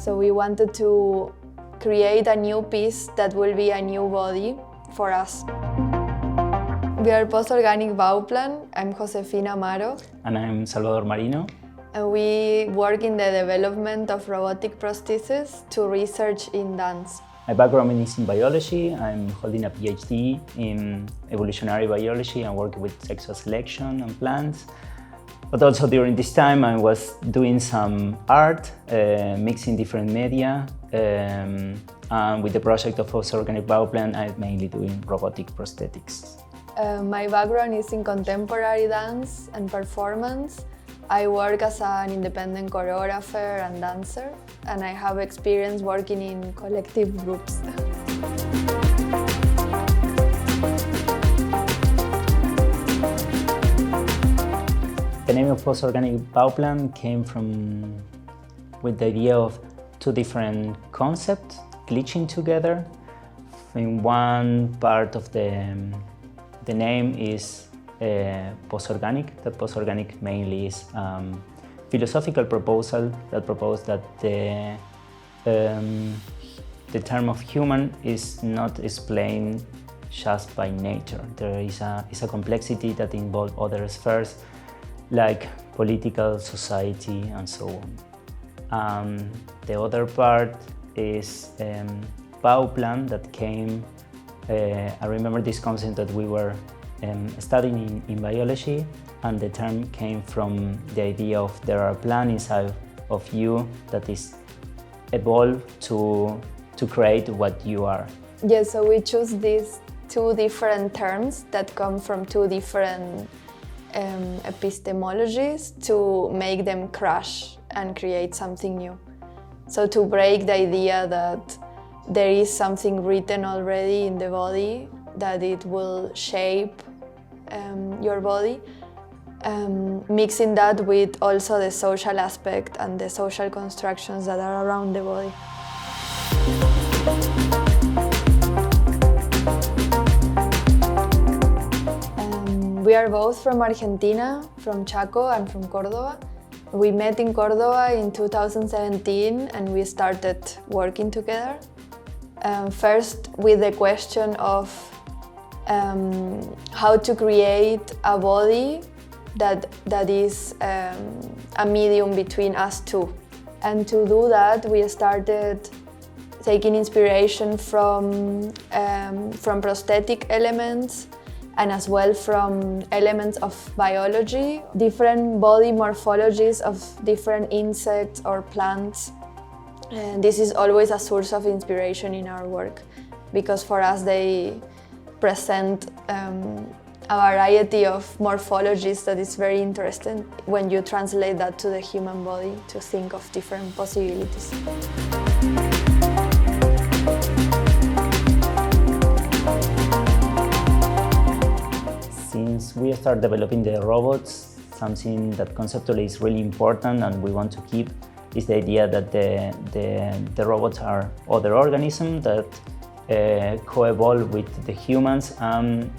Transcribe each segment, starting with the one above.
So we wanted to create a new piece that will be a new body for us. We are Post-Organic Bauplan. I'm Josefina Maro. And I'm Salvador Marino. And we work in the development of robotic prostheses to research in dance. My background is in biology. I'm holding a PhD in Evolutionary Biology and working with sexual selection and plants. But also during this time I was doing some art, mixing different media. And with the project of Post-Organic Bauplan, I'm mainly doing robotic prosthetics. My background is in contemporary dance and performance. I work as an independent choreographer and dancer, and I have experience working in collective groups. The name of Post-Organic Bauplan came with the idea of two different concepts glitching together. In one part of the name is post-organic. The post-organic mainly is philosophical proposal that proposed that the term of human is not explained just by nature. There is a complexity that involves other spheres like political, society, and so on. The other part is Bauplan that came. I remember this concept that we were studying in biology, and the term came from the idea of there are a plan inside of you that is evolved to create what you are. Yeah, so we choose these two different terms that come from two different epistemologies to make them crash and create something new. So to break the idea that there is something written already in the body, that it will shape your body, mixing that with also the social aspect and the social constructions that are around the body. We are both from Argentina, from Chaco and from Córdoba. We met in Córdoba in 2017 and we started working together. First with the question of how to create a body that is a medium between us two. And to do that, we started taking inspiration from prosthetic elements and as well from elements of biology, different body morphologies of different insects or plants. And this is always a source of inspiration in our work, because for us they present a variety of morphologies that is very interesting when you translate that to the human body to think of different possibilities. Since we start developing the robots, something that conceptually is really important and we want to keep is the idea that the robots are other organisms that co-evolve with the humans, and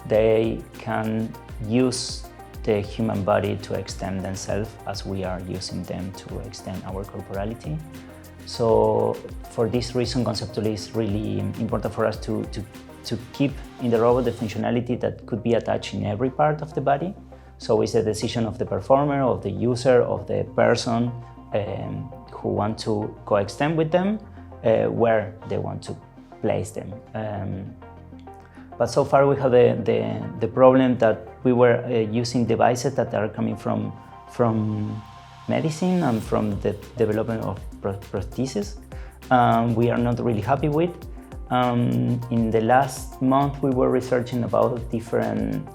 they can use the human body to extend themselves as we are using them to extend our corporality. So for this reason, conceptually it's really important for us to keep in the robot the functionality that could be attached in every part of the body. So it's a decision of the performer, of the user, of the person who want to co-extend with them, where they want to place them. But so far we have the problem that we were using devices that are coming from medicine and from the development of prostheses. We are not really happy with. In the last month we were researching about different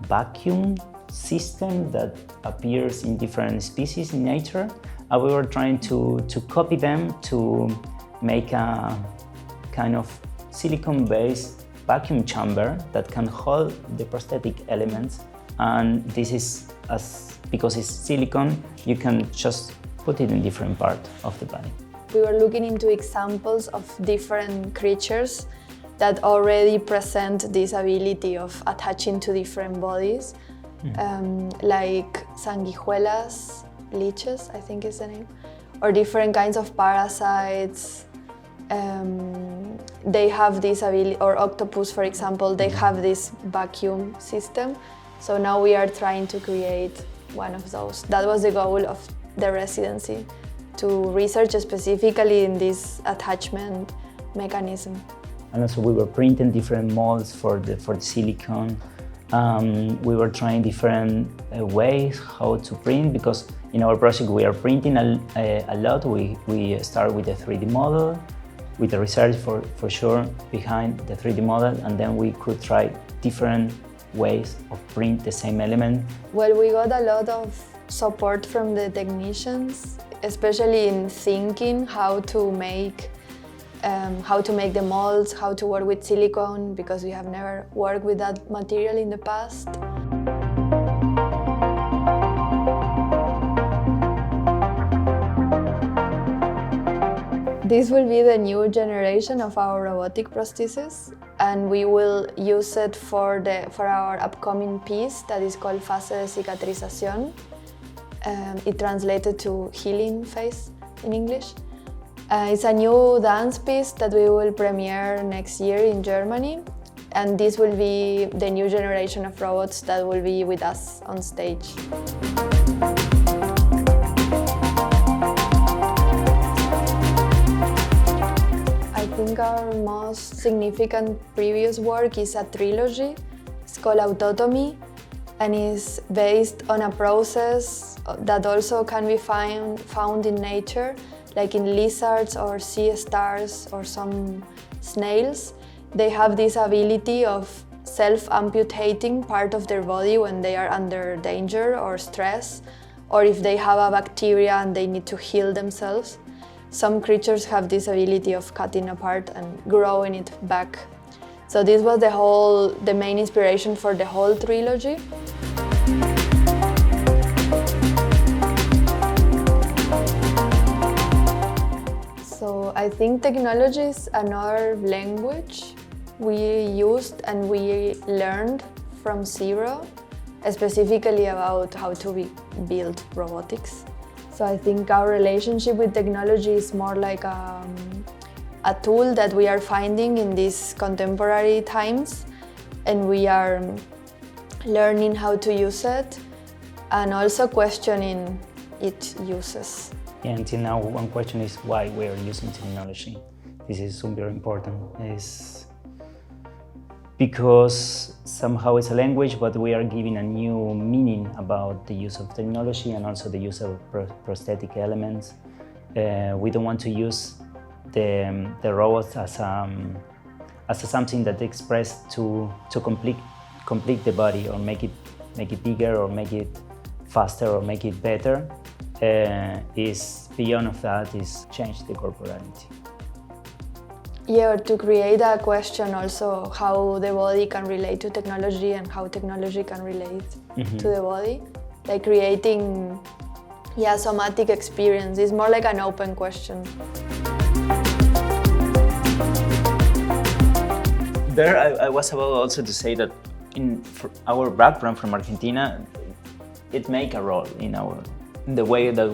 vacuum system that appears in different species in nature, and we were trying to copy them to make a kind of silicone-based vacuum chamber that can hold the prosthetic elements. And this is, because it's silicone, you can just put it in different parts of the body. We were looking into examples of different creatures that already present this ability of attaching to different bodies, like sanguijuelas, leeches, I think is the name, or different kinds of parasites. They have this ability, or octopus, for example, they have this vacuum system. So now we are trying to create one of those. That was the goal of the residency, to research specifically in this attachment mechanism. And also we were printing different molds for the silicone. We were trying different ways how to print, because in our project we are printing a lot. We start with a 3D model, with the research for sure behind the 3D model, and then we could try different ways of print the same element. Well, we got a lot of support from the technicians, especially in thinking how to make the molds, how to work with silicone, because we have never worked with that material in the past. This will be the new generation of our robotic prostheses, and we will use it for our upcoming piece that is called Fase de Cicatrización. It translated to healing phase in English. It's a new dance piece that we will premiere next year in Germany, and this will be the new generation of robots that will be with us on stage. I think our most significant previous work is a trilogy. It's called Autotomy, and is based on a process that also can be found in nature, like in lizards or sea stars or some snails. They have this ability of self-amputating part of their body when they are under danger or stress, or if they have a bacteria and they need to heal themselves. Some creatures have this ability of cutting apart and growing it back. So this was the main inspiration for the whole trilogy. So I think technology is another language we used and we learned from zero, specifically about how to build robotics. So I think our relationship with technology is more like a tool that we are finding in these contemporary times, and we are learning how to use it and also questioning its uses. Yeah, until now, one question is why we are using technology. This is super important. It's because somehow it's a language, but we are giving a new meaning about the use of technology and also the use of prosthetic elements. We don't want to use the robots as something that expressed to complete the body, or make it bigger, or make it faster, or make it better. Is beyond of that, is change the corporality. Yeah, or to create a question also how the body can relate to technology and how technology can relate to the body. Like creating somatic experience is more like an open question. There I was about also to say that in our background from Argentina, it make a role in the way that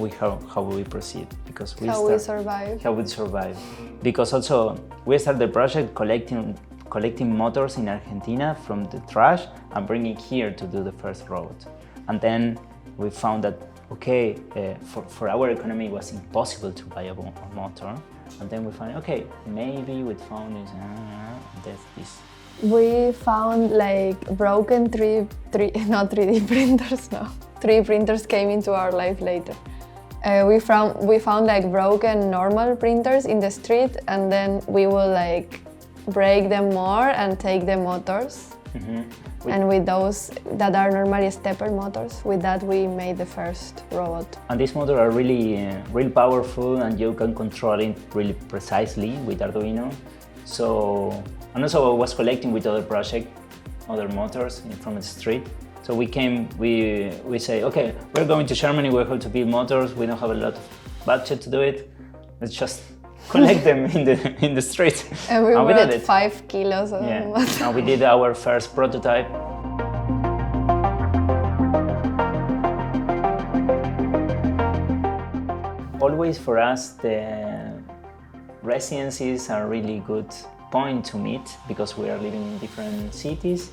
how we proceed, because we survive. How we survive. Because also we started the project collecting motors in Argentina from the trash and bringing here to do the first robot. And then we found that for our economy it was impossible to buy a motor. And then we found maybe we found this. We found like broken 3D printers. No, 3D printers came into our life later. We found like broken normal printers in the street, and then we will like break them more and take the motors. And with those that are normally stepper motors, with that we made the first robot. And these motors are really powerful, and you can control it really precisely with Arduino. So, and also I was collecting with other motors from the street. So we say, okay, we're going to Germany, we have to build motors, we don't have a lot of budget to do it. Let's just collect them in the street. And we did 5 kilos of motor. And we did our first prototype. always for us, the residencies are a really good point to meet because we are living in different cities.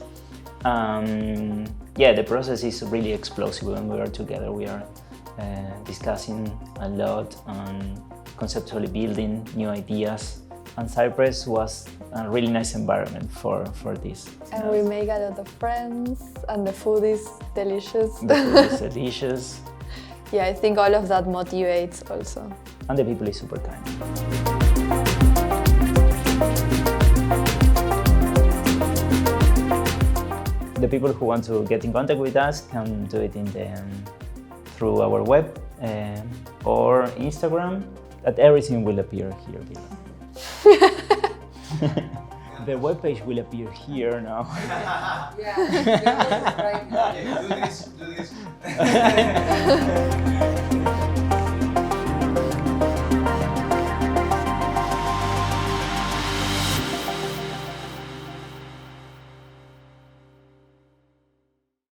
Yeah, the process is really explosive when we are together. We are discussing a lot and conceptually building new ideas. And Cyprus was a really nice environment for this. And we make a lot of friends, and the food is delicious. The food is delicious. Yeah, I think all of that motivates also. And the people is super kind. The people who want to get in contact with us can do it through our web or Instagram. That everything will appear here below. The webpage will appear here now. Yeah, right. Do this.